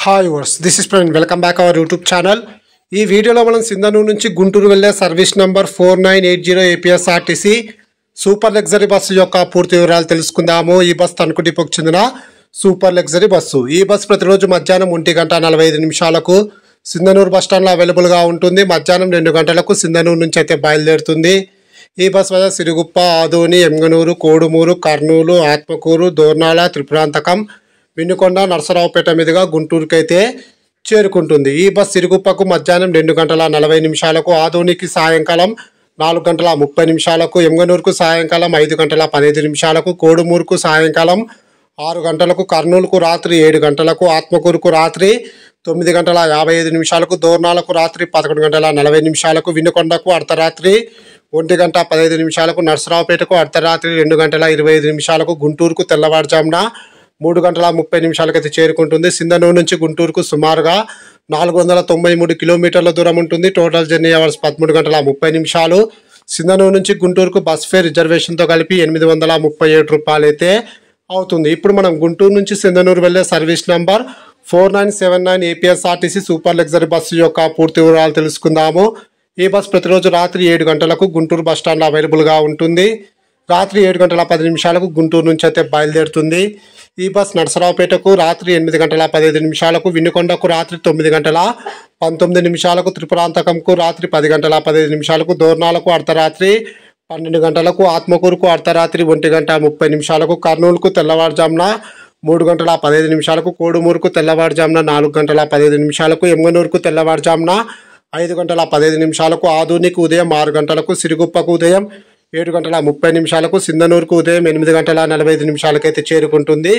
Hi viewers this is Praveen welcome back our YouTube channel. ఈ వీడియోలో మనం సింధనూరు నుంచి గుంటూరు వెళ్ళే service number 4980 APSRTC super luxury bus యొక్క పూర్తి వివరాలు తెలుసుకుందాము. ఈ బస్సు తణుకు డిపోకు చెందిన సూపర్ లగ్జరీ బస్సు. ఈ బస్సు ప్రతిరోజు మధ్యాహ్నం 1:45 సింధనూరు బస్టాండ్లో అవైలబుల్గా ఉంటుంది. మధ్యాహ్నం 2 గంటలకు సింధనూరు నుంచి అయితే బయలుదేరుతుంది. ఈ బస్ వల్ల సిరుగుప్ప, ఆదోని, ఎమ్గనూరు, కోడుమూరు, కర్నూలు, ఆత్మకూరు, దోర్నాల, త్రిపురాంతకం, వినుకొండ, నరసరావుపేట మీదుగా గుంటూరుకి అయితే చేరుకుంటుంది. ఈ బస్ సిరుగుప్పకు మధ్యాహ్నం 2:40, ఆదోనికి సాయంకాలం 4:30, ఎమ్గనూరుకు సాయంకాలం 5:15, కోడుమూరుకు సాయంకాలం 6 గంటలకు, కర్నూలుకు రాత్రి 7 గంటలకు, ఆత్మకూరుకు రాత్రి 9:55, దోర్నాలకు రాత్రి 11:40, వినుకొండకు అర్ధరాత్రి 1:15, నరసరావుపేటకు అర్ధరాత్రి 2:25, గుంటూరుకు తెల్లవారుజామున 3:30 అయితే చేరుకుంటుంది. సింధనూరు నుంచి గుంటూరుకు సుమారుగా 493 కిలోమీటర్ల దూరం ఉంటుంది. Total journey hours 13:30. సింధనూరు నుంచి గుంటూరుకు బస్ ఫేర్ రిజర్వేషన్తో కలిపి 837 రూపాయలు అయితే అవుతుంది. ఇప్పుడు మనం గుంటూరు నుంచి సింధనూరు వెళ్ళే service number 4979 APSRTC super luxury bus యొక్క పూర్తి వివరాలు తెలుసుకుందాము. ఈ బస్ ప్రతిరోజు రాత్రి 7 గంటలకు గుంటూరు బస్టాండ్లో అవైలబుల్గా ఉంటుంది. రాత్రి 7:10 గుంటూరు నుంచి అయితే బయలుదేరుతుంది. ఈ బస్ నరసరావుపేటకు రాత్రి 8:15, వినుకొండకు రాత్రి 9:19, త్రిపురాంతకంకు రాత్రి 10:15, దోర్నాలకు అర్ధరాత్రి 12 గంటలకు, ఆత్మకూరుకు అర్ధరాత్రి 1:30, కర్నూలుకు తెల్లవారుజామున 3:15, కోడుమూరుకు తెల్లవారుజామున 4:15, ఎమ్గనూరుకు తెల్లవారుజామున 5:15, ఆదోనికి ఉదయం 6 గంటలకు, సిరుగుప్పకు ఉదయం 7:30, సింధనూరుకు ఉదయం 8:45 అయితే చేరుకుంటుంది.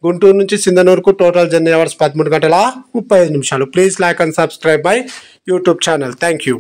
గుంటూరు నుంచి సింధనూరుకు total journey hours 13:35. Please like and subscribe my YouTube channel. Thank you.